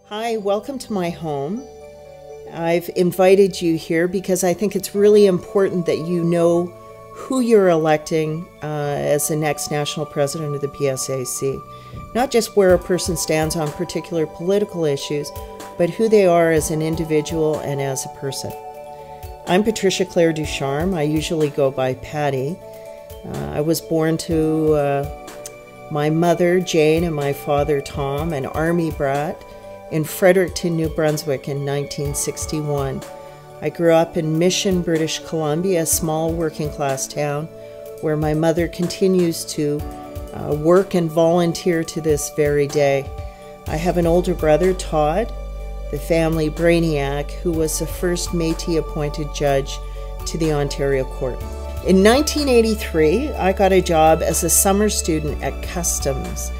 Hi, welcome to my home. I've invited you here because I think it's really important that you know who you're electing as the next national president of the PSAC. Not just where a person stands on particular political issues, but who they are as an individual and as a person. I'm Patricia Claire Ducharme. I usually go by Patty. I was born to my mother, Jane, and my father, Tom, an Army brat, in Fredericton, New Brunswick in 1961. I grew up in Mission, British Columbia, a small working-class town where my mother continues to work and volunteer to this very day. I have an older brother, Todd, the family brainiac, who was the first Métis-appointed judge to the Ontario Court. In 1983, I got a job as a summer student at Customs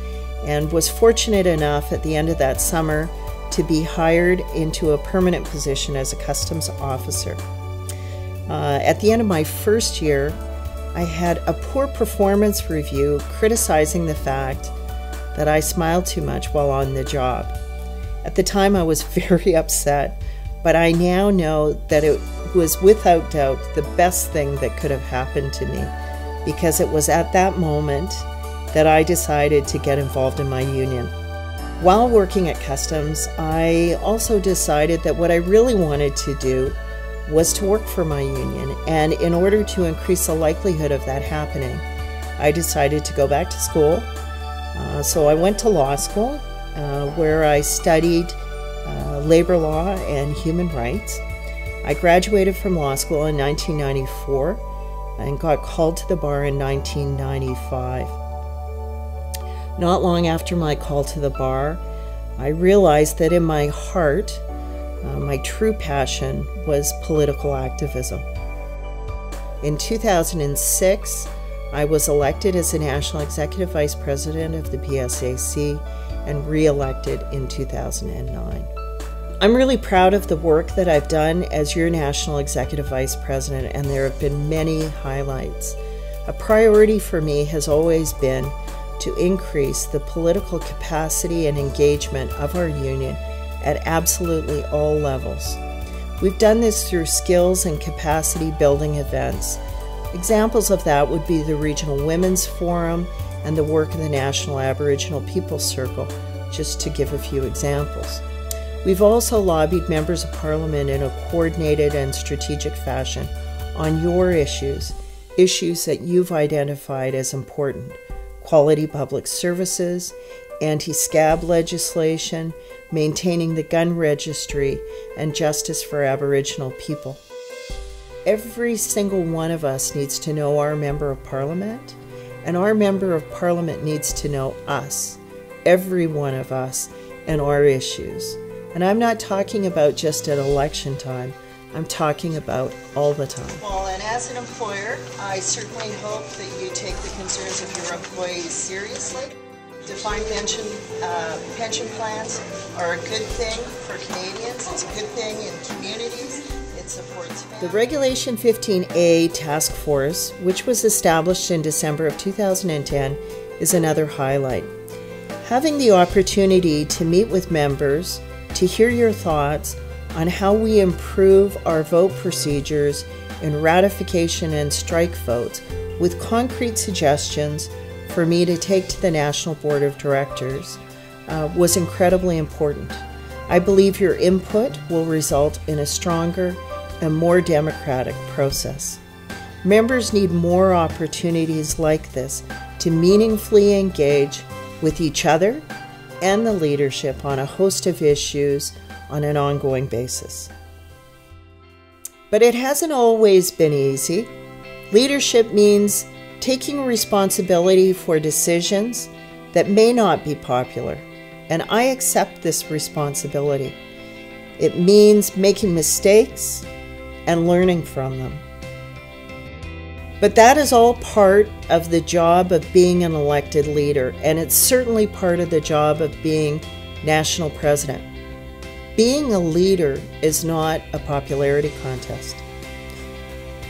and was fortunate enough at the end of that summer to be hired into a permanent position as a customs officer. At the end of my first year, I had a poor performance review criticizing the fact that I smiled too much while on the job. At the time, I was very upset, but I now know that it was without doubt the best thing that could have happened to me, because it was at that moment that I decided to get involved in my union. While working at Customs, I also decided that what I really wanted to do was to work for my union, and in order to increase the likelihood of that happening, I decided to go back to school. So I went to law school, where I studied labor law and human rights. I graduated from law school in 1994 and got called to the bar in 1995. Not long after my call to the bar, I realized that in my heart, my true passion was political activism. In 2006, I was elected as the National Executive Vice President of the PSAC and re-elected in 2009. I'm really proud of the work that I've done as your National Executive Vice President, and there have been many highlights. A priority for me has always been to increase the political capacity and engagement of our union at absolutely all levels. We've done this through skills and capacity building events. Examples of that would be the Regional Women's Forum and the work of the National Aboriginal Peoples Circle, just to give a few examples. We've also lobbied members of Parliament in a coordinated and strategic fashion on your issues that you've identified as important: quality public services, anti-scab legislation, maintaining the gun registry, and justice for Aboriginal people. Every single one of us needs to know our Member of Parliament, and our Member of Parliament needs to know us, every one of us, and our issues. And I'm not talking about just at election time, I'm talking about all the time. Well, and as an employer, I certainly hope that you take the concerns of your employees seriously. Defined pension plans are a good thing for Canadians. It's a good thing in communities. It supports families. The Regulation 15A Task Force, which was established in December of 2010, is another highlight. Having the opportunity to meet with members, to hear your thoughts on how we improve our vote procedures in ratification and strike votes with concrete suggestions for me to take to the National Board of Directors was incredibly important. I believe your input will result in a stronger and more democratic process. Members need more opportunities like this to meaningfully engage with each other and the leadership on a host of issues on an ongoing basis. But it hasn't always been easy. Leadership means taking responsibility for decisions that may not be popular, and I accept this responsibility. It means making mistakes and learning from them. But that is all part of the job of being an elected leader, and it's certainly part of the job of being national president. Being a leader is not a popularity contest.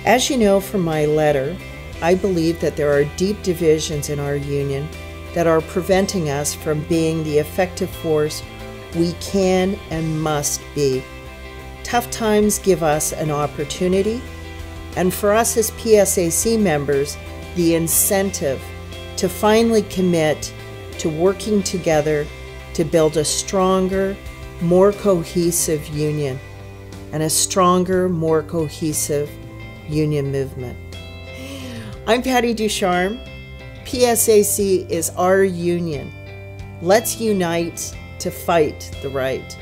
As you know from my letter, I believe that there are deep divisions in our union that are preventing us from being the effective force we can and must be. Tough times give us an opportunity, and for us as PSAC members, the incentive to finally commit to working together to build a stronger, more cohesive union and a stronger, more cohesive union movement. I'm Patty Ducharme. PSAC is our union. Let's unite to fight the right.